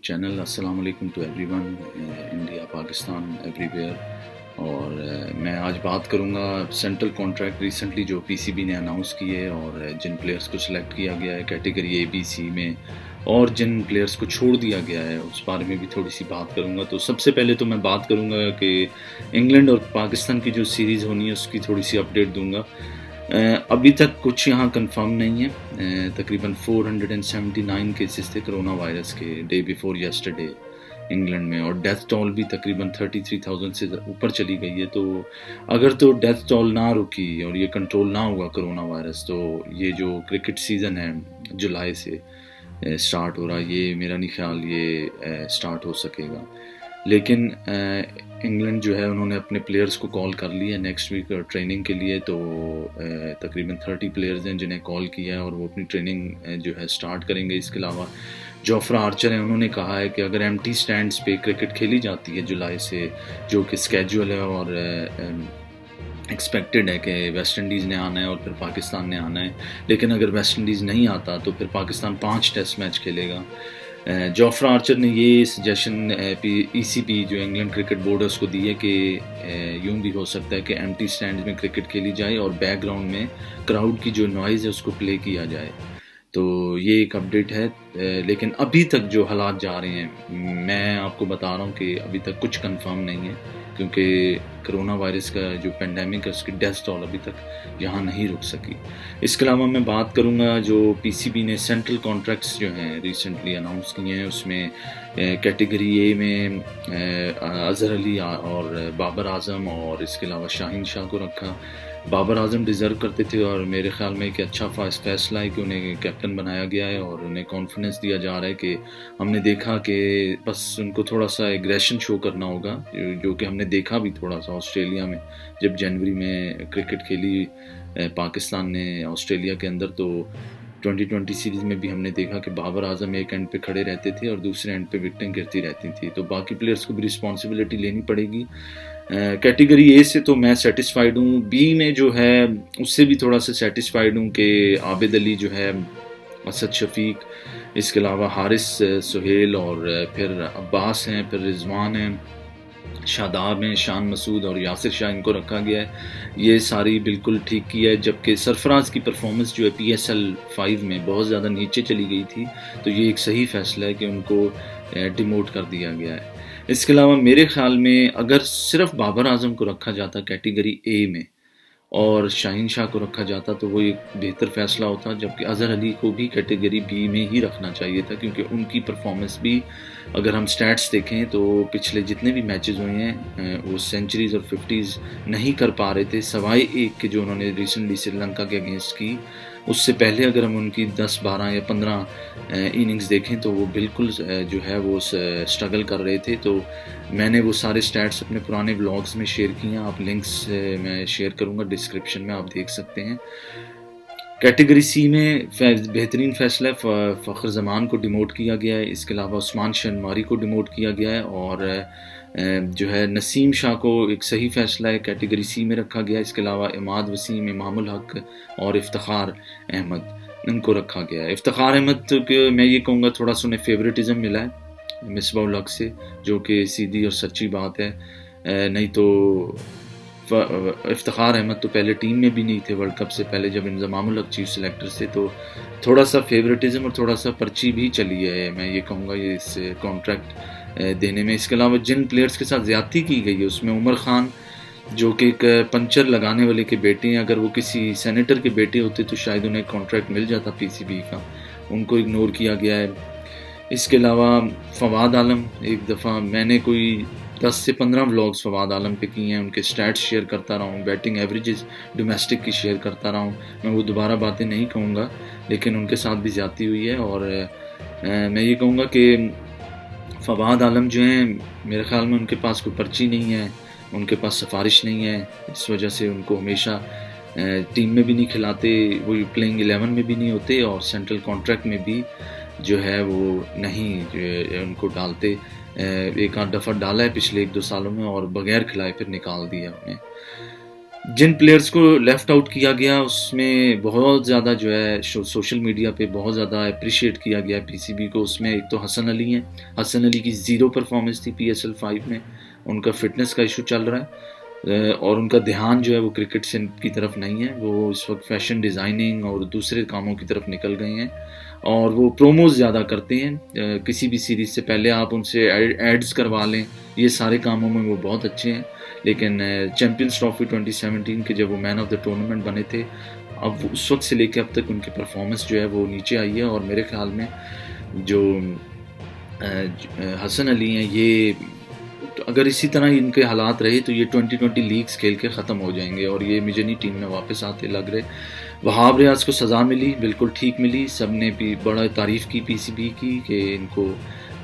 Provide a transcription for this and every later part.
Channel. अस्सलाम वालेकुम to everyone, India Pakistan everywhere. और मैं आज बात करूंगा सेंट्रल कॉन्ट्रैक्ट रिसेंटली जो पीसीबी ने अनाउंस किए और जिन प्लेयर्स को सिलेक्ट किया गया है कैटेगरी ए बी सी में और जिन प्लेयर्स को छोड़ दिया गया है उस बारे में भी थोड़ी सी बात करूंगा। तो सबसे पहले तो मैं बात करूंगा कि इंग्लैंड और पाकिस्तान की जो सीरीज़ होनी है उसकी थोड़ी सी अपडेट दूंगा। अभी तक कुछ यहाँ कंफर्म नहीं है। तकरीबन 479 केसेस थे कोरोना वायरस के डे बिफोर येस्टरडे इंग्लैंड में, और डेथ टोल भी तकरीबन 33,000 से ऊपर चली गई है। तो अगर तो डेथ टोल ना रुकी और ये कंट्रोल ना हुआ कोरोना वायरस, तो ये जो क्रिकेट सीज़न है जुलाई से स्टार्ट हो रहा, ये मेरा नहीं ख्याल ये स्टार्ट हो सकेगा। लेकिन इंग्लैंड जो है उन्होंने अपने प्लेयर्स को कॉल कर लिया नेक्स्ट वीक ट्रेनिंग के लिए। तो तकरीबन 30 प्लेयर्स हैं जिन्हें कॉल किया है और वो अपनी ट्रेनिंग जो है स्टार्ट करेंगे। इसके अलावा जोफ्रा आर्चर हैं, उन्होंने कहा है कि अगर एम्प्टी स्टैंड्स पे क्रिकेट खेली जाती है जुलाई से, जो कि स्केड्यूल है और एक्सपेक्टेड है कि वेस्ट इंडीज़ ने आना है और फिर पाकिस्तान ने आना है, लेकिन अगर वेस्ट इंडीज़ नहीं आता तो फिर पाकिस्तान 5 टेस्ट मैच खेलेगा। जोफ्रा आर्चर ने ये सजेशन ईसीपी जो इंग्लैंड क्रिकेट बोर्ड है उसको दी है कि यूं भी हो सकता है कि एम्प्टी स्टैंड्स में क्रिकेट खेली जाए और बैकग्राउंड में क्राउड की जो नॉइज़ है उसको प्ले किया जाए। तो ये एक अपडेट है। लेकिन अभी तक जो हालात जा रहे हैं, मैं आपको बता रहा हूँ कि अभी तक कुछ कंफर्म नहीं है, क्योंकि कोरोना वायरस का जो पेंडेमिक है उसकी डेथ टोल अभी तक यहाँ नहीं रुक सकी। इसके अलावा मैं बात करूँगा जो पीसीबी ने सेंट्रल कॉन्ट्रैक्ट्स जो हैं रिसेंटली अनाउंस किए हैं, उसमें कैटेगरी ए में अज़हर अली और बाबर आज़म और इसके अलावा शाहीन शाह को रखा। बाबर आज़म डिज़र्व करते थे और मेरे ख़्याल में एक अच्छा फैसला है कि उन्हें कैप्टन बनाया गया है और उन्हें कॉन्फिडेंस दिया जा रहा है कि हमने देखा कि बस उनको थोड़ा सा एग्रेशन शो करना होगा, जो कि हमने देखा भी थोड़ा सा ऑस्ट्रेलिया में जब जनवरी में क्रिकेट खेली पाकिस्तान ने ऑस्ट्रेलिया के अंदर। तो 2020 सीरीज़ में भी हमने देखा कि बाबर आज़म एक एंड पे खड़े रहते थे और दूसरे एंड पे विकेटें गिरती रहती थी। तो बाकी प्लेयर्स को भी रिस्पॉन्सिबिलिटी लेनी पड़ेगी। कैटेगरी ए से तो मैं सेटिस्फाइड हूँ। बी में जो है उससे भी थोड़ा सा सेटिस्फाइड हूँ कि आबिद अली जो है, असद शफीक, इसके अलावा हारिस सुहेल और फिर अब्बास हैं, फिर रिजवान हैं, शादाब हैं, शान मसूद और यासिर शाह, इनको रखा गया है। ये सारी बिल्कुल ठीक की है। जबकि सरफराज की परफॉर्मेंस जो है PSL 5 में बहुत ज़्यादा नीचे चली गई थी, तो ये एक सही फैसला है कि उनको डिमोट कर दिया गया है। इसके अलावा मेरे ख्याल में अगर सिर्फ बाबर आज़म को रखा जाता कैटेगरी ए में और शाहीन शाह को रखा जाता तो वो एक बेहतर फैसला होता। जबकि अज़हर अली को भी कैटेगरी बी में ही रखना चाहिए था, क्योंकि उनकी परफॉर्मेंस भी, अगर हम स्टैट्स देखें तो पिछले जितने भी मैचेस हुए हैं वो सेंचुरीज़ और 50s नहीं कर पा रहे थे, सवाए एक के जो उन्होंने रिसेंटली श्रीलंका के अगेंस्ट की। उससे पहले अगर हम उनकी 10, 12 या 15 इनिंग्स देखें तो वो बिल्कुल जो है वो स्ट्रगल कर रहे थे। तो मैंने वो सारे स्टैट्स अपने पुराने व्लॉग्स में शेयर किए हैं, आप लिंक्स मैं शेयर करूँगा डिस्क्रिप्शन में, आप देख सकते हैं। कैटेगरी सी में बेहतरीन फैसला है, फ़ख्र ज़मान को डिमोट किया गया है। इसके अलावा उस्मान शनवारी को डिमोट किया गया है और जो है नसीम शाह को एक सही फैसला है, कैटेगरी सी में रखा गया है। इसके अलावा इमाद वसीम, इमामुल हक और इफ्तिखार अहमद, इनको रखा गया है। इफ्तिखार अहमद के मैं ये कहूँगा थोड़ा सा उन्हें फेवरेटिज़म मिला है मिसबाउल हक से, जो कि सीधी और सच्ची बात है। नहीं तो इफ्तिखार अहमद तो पहले टीम में भी नहीं थे वर्ल्ड कप से पहले, जब इंज़मामुल हक चीफ सेलेक्टर से, तो थोड़ा सा फेवरेटिज़म और थोड़ा सा पर्ची भी चली है, मैं ये कहूँगा ये इस कॉन्ट्रैक्ट देने में। इसके अलावा जिन प्लेयर्स के साथ ज़्यादती की गई है उसमें उमर खान, जो कि एक पंचर लगाने वाले के बेटे हैं, अगर वो किसी सेनेटर के बेटे होते तो शायद उन्हें कॉन्ट्रैक्ट मिल जाता पीसीबी का, उनको इग्नोर किया गया है। इसके अलावा फवाद आलम, एक दफ़ा मैंने कोई 10 से 15 व्लॉग्स फवाद आलम पे किए हैं, उनके स्टैट्स शेयर करता रहा हूँ, बैटिंग एवरेजेस डोमेस्टिक की शेयर करता रहा हूँ। मैं वो दोबारा बातें नहीं कहूँगा, लेकिन उनके साथ भी ज़्यादती हुई है। और मैं ये कहूँगा कि फवाद आलम जो हैं, मेरे ख़्याल में उनके पास कोई पर्ची नहीं है, उनके पास सिफारिश नहीं है, इस वजह से उनको हमेशा टीम में भी नहीं खिलाते, वो प्लेइंग 11 में भी नहीं होते और सेंट्रल कॉन्ट्रैक्ट में भी जो है वो नहीं उनको डालते। एक आध दफ़ा डाला है पिछले 1-2 सालों में और बगैर खिलाए फिर निकाल दिया उन्हें। जिन प्लेयर्स को लेफ़्ट आउट किया गया उसमें बहुत ज़्यादा जो है सोशल मीडिया पे बहुत ज़्यादा अप्रिशिएट किया गया है पीसीबी को। उसमें एक तो हसन अली हैं, हसन अली की ज़ीरो परफॉर्मेंस थी पीएसएल 5 में, उनका फ़िटनेस का इशू चल रहा है और उनका ध्यान जो है वो क्रिकेट से की तरफ नहीं है, वो इस वक्त फैशन डिज़ाइनिंग और दूसरे कामों की तरफ निकल गए हैं और वो प्रोमोज ज़्यादा करते हैं। किसी भी सीरीज़ से पहले आप उनसे एड्स करवा लें, ये सारे कामों में वो बहुत अच्छे हैं। लेकिन चैम्पियंस ट्रॉफी 2017 के जब वो मैन ऑफ द टूर्नामेंट बने थे, अब उस वक्त से लेकर अब तक उनकी परफॉर्मेंस जो है वो नीचे आई है और मेरे ख्याल में जो हसन अली हैं ये अगर इसी तरह इनके हालात रहे तो ये 2020 लीग्स खेल के ख़त्म हो जाएंगे और ये मुझे नहीं टीम में वापस आते लग रहे। वहाब रियाज को सज़ा मिली, बिल्कुल ठीक मिली, सब ने भी बड़ा तारीफ़ की पीसीबी की कि इनको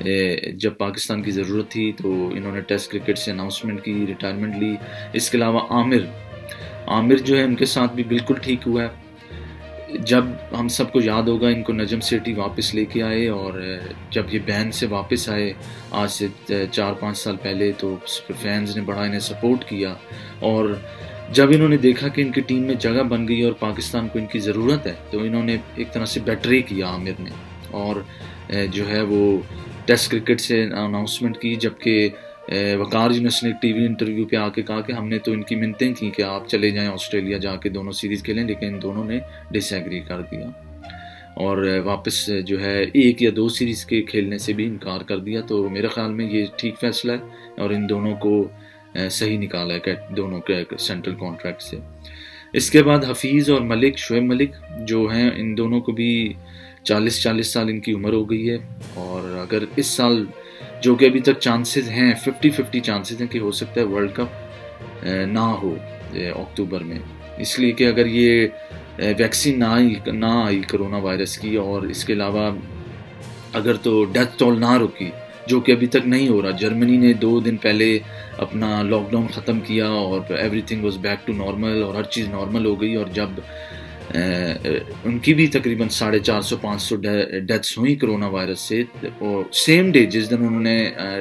जब पाकिस्तान की ज़रूरत थी तो इन्होंने टेस्ट क्रिकेट से अनाउंसमेंट की, रिटायरमेंट ली। इसके अलावा आमिर जो है उनके साथ भी बिल्कुल ठीक हुआ है। जब हम सबको याद होगा इनको नजम सेठी वापस लेके आए और जब ये बैन से वापस आए आज से 4-5 साल पहले तो फैंस ने बड़ा इन्हें सपोर्ट किया और जब इन्होंने देखा कि इनकी टीम में जगह बन गई और पाकिस्तान को इनकी ज़रूरत है तो इन्होंने एक तरह से बेटरे किया आमिर ने और जो है वो टेस्ट क्रिकेट से अनाउंसमेंट की। जबकि वकार यूनुस ने टीवी इंटरव्यू पे आके कहा कि हमने तो इनकी मिन्नतें की कि आप चले जाएं ऑस्ट्रेलिया जाके दोनों सीरीज़ खेलें, लेकिन इन दोनों ने डिसएग्री कर दिया और वापस जो है एक या दो सीरीज़ के खेलने से भी इनकार कर दिया। तो मेरे ख़्याल में ये ठीक फैसला है और इन दोनों को सही निकाला है दोनों के सेंट्रल कॉन्ट्रैक्ट से। इसके बाद हफीज़ और मलिक, शुएब मलिक जो हैं, इन दोनों को भी 40 साल इनकी उम्र हो गई है और अगर इस साल जो कि अभी तक चांसेस हैं 50-50 चांसेस हैं कि हो सकता है वर्ल्ड कप ना हो अक्टूबर में, इसलिए कि अगर ये वैक्सीन ना आई कोरोना वायरस की और इसके अलावा अगर तो डेथ टोल ना रुकी जो कि अभी तक नहीं हो रहा। जर्मनी ने 2 दिन पहले अपना लॉकडाउन ख़त्म किया और everything was back to normal और हर चीज़ नॉर्मल हो गई और जब उनकी भी तकरीबन 450-500 डेथ्स हुई कोरोना वायरस से और सेम डे जिस दिन उन्होंने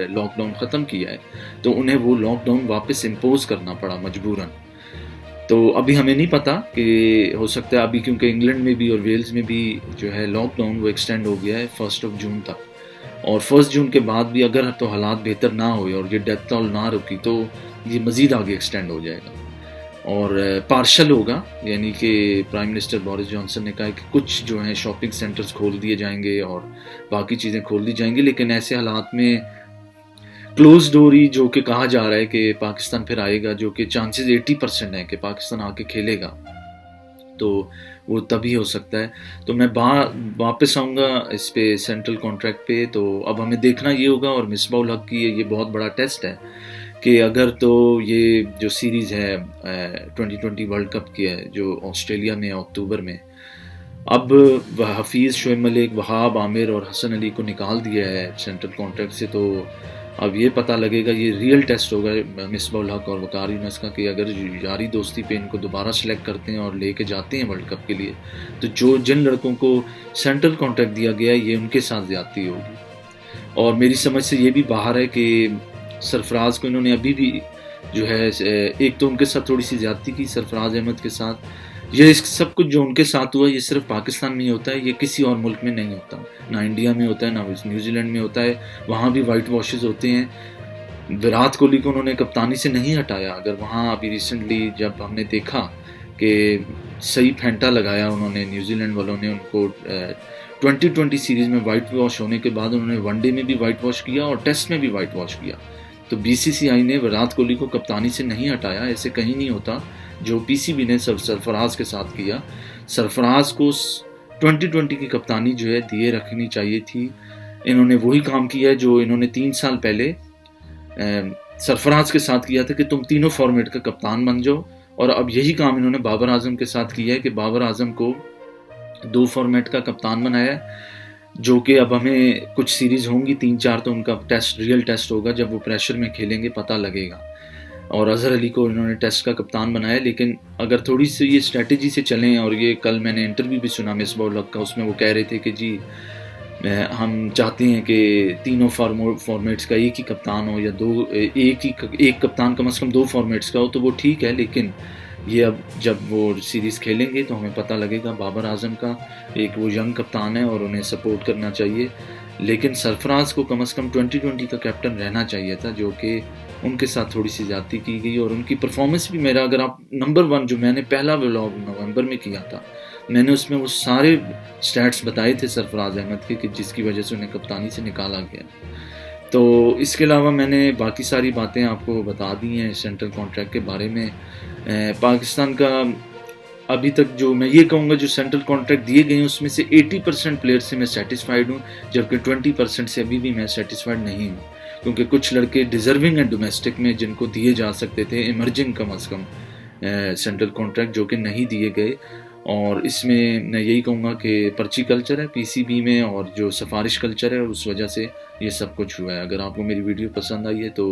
लॉकडाउन ख़त्म किया है तो उन्हें वो लॉकडाउन वापस इम्पोज करना पड़ा मजबूरन। तो अभी हमें नहीं पता कि हो सकता है अभी क्योंकि इंग्लैंड में भी और वेल्स में भी जो है लॉकडाउन वो एक्सटेंड हो गया है 1 जून तक और 1 जून के बाद भी अगर तो हालात बेहतर ना हुए और ये डेथ टोल ना रुकी तो ये मज़ीद आगे एक्सटेंड हो जाएगा और पार्शल होगा, यानी कि प्राइम मिनिस्टर बोरिस जॉनसन ने कहा कि कुछ जो हैं शॉपिंग सेंटर्स खोल दिए जाएंगे और बाकी चीज़ें खोल दी जाएंगी, लेकिन ऐसे हालात में क्लोज डोर ही जो कि कहा जा रहा है कि पाकिस्तान फिर आएगा, जो कि चांसेस 80% हैं कि पाकिस्तान आके खेलेगा, तो वो तभी हो सकता है। तो मैं वापस आऊँगा इस पे सेंट्रल कॉन्ट्रैक्ट पे। तो अब हमें देखना ये होगा और मिसबाह उल हक की ये बहुत बड़ा टेस्ट है कि अगर तो ये जो सीरीज़ है 2020 वर्ल्ड कप की है जो ऑस्ट्रेलिया में अक्टूबर में, अब हफीज़, शुएब मलिक, वहाब, आमिर और हसन अली को निकाल दिया है सेंट्रल कॉन्ट्रैक्ट से, तो अब ये पता लगेगा, ये रियल टेस्ट होगा मिसबाह उल हक और वकार यूनुस का कि अगर यारी दोस्ती पे इनको दोबारा सेलेक्ट करते हैं और लेके जाते हैं वर्ल्ड कप के लिए तो जिन लड़कों को सेंट्रल कॉन्ट्रैक्ट दिया गया है ये उनके साथ ज़्यादती होगी। और मेरी समझ से ये भी बाहर है कि सरफराज को इन्होंने अभी भी जो है एक तो उनके साथ थोड़ी सी ज़्यादती की सरफराज अहमद के साथ। ये सब कुछ जो उनके साथ हुआ ये सिर्फ पाकिस्तान में ही होता है, ये किसी और मुल्क में नहीं होता, ना इंडिया में होता है ना न्यूजीलैंड में होता है, वहाँ भी वाइट वॉशेस होते हैं। विराट कोहली को उन्होंने कप्तानी से नहीं हटाया, अगर वहाँ अभी रिसेंटली जब हमने देखा कि सही फेंटा लगाया उन्होंने, न्यूजीलैंड वालों ने उनको 2020 सीरीज़ में वाइट वॉश होने के बाद उन्होंने वनडे में भी वाइट वॉश किया और टेस्ट में भी वाइट वॉश किया। तो बीसीसीआई ने विराट कोहली को कप्तानी से नहीं हटाया, ऐसे कहीं नहीं होता। जो पीसीबी ने सरफराज के साथ किया, सरफराज को 2020 की कप्तानी जो है दिए रखनी चाहिए थी। इन्होंने वही काम किया है जो इन्होंने 3 साल पहले सरफराज के साथ किया था कि तुम तीनों फॉर्मेट का कप्तान बन जाओ, और अब यही काम इन्होंने बाबर आजम के साथ किया है कि बाबर आजम को 2 फॉर्मेट का कप्तान बनाया है, जो कि अब हमें कुछ सीरीज़ होंगी 3-4 तो उनका टेस्ट रियल टेस्ट होगा, जब वो प्रेशर में खेलेंगे पता लगेगा। और अजहर अली को इन्होंने टेस्ट का कप्तान बनाया, लेकिन अगर थोड़ी सी ये स्ट्रेटजी से चलें, और ये कल मैंने इंटरव्यू भी सुना मिसबाह उल हक का, उसमें वो कह रहे थे कि जी हम चाहते हैं कि तीनों फॉर्मेट्स का एक ही कप्तान हो या एक कप्तान कम से कम 2 फॉर्मेट्स का हो तो वो ठीक है, लेकिन ये अब जब वो सीरीज़ खेलेंगे तो हमें पता लगेगा। बाबर आज़म का एक वो यंग कप्तान है और उन्हें सपोर्ट करना चाहिए, लेकिन सरफराज को कम से कम 2020 का कैप्टन रहना चाहिए था, जो कि उनके साथ थोड़ी सी ज़्यादती की गई। और उनकी परफॉर्मेंस भी, मेरा अगर आप नंबर 1 जो मैंने पहला व्लॉग नवंबर में किया था, मैंने उसमें वो सारे स्टैट्स बताए थे सरफराज अहमद के कि जिसकी वजह से उन्हें कप्तानी से निकाला गया। तो इसके अलावा मैंने बाकी सारी बातें आपको बता दी हैं सेंट्रल कॉन्ट्रैक्ट के बारे में। पाकिस्तान का अभी तक जो मैं ये कहूँगा, जो सेंट्रल कॉन्ट्रैक्ट दिए गए हैं उसमें से 80% प्लेयर से मैं सेटिस्फाइड हूँ, जबकि 20% से अभी भी मैं सेटिस्फाइड नहीं हूँ, क्योंकि कुछ लड़के डिज़र्विंग हैं डोमेस्टिक में जिनको दिए जा सकते थे इमर्जिंग कम अज़ कम सेंट्रल कॉन्ट्रैक्ट, जो कि नहीं दिए गए। और इसमें मैं यही कहूँगा कि पर्ची कल्चर है पीसीबी में, और जो सिफारिश कल्चर है, उस वजह से ये सब कुछ हुआ है। अगर आपको मेरी वीडियो पसंद आई है तो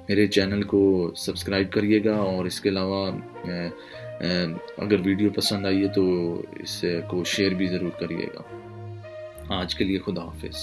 मेरे चैनल को सब्सक्राइब करिएगा, और इसके अलावा अगर वीडियो पसंद आई है तो इसको शेयर भी ज़रूर करिएगा। आज के लिए खुदा हाफिज़।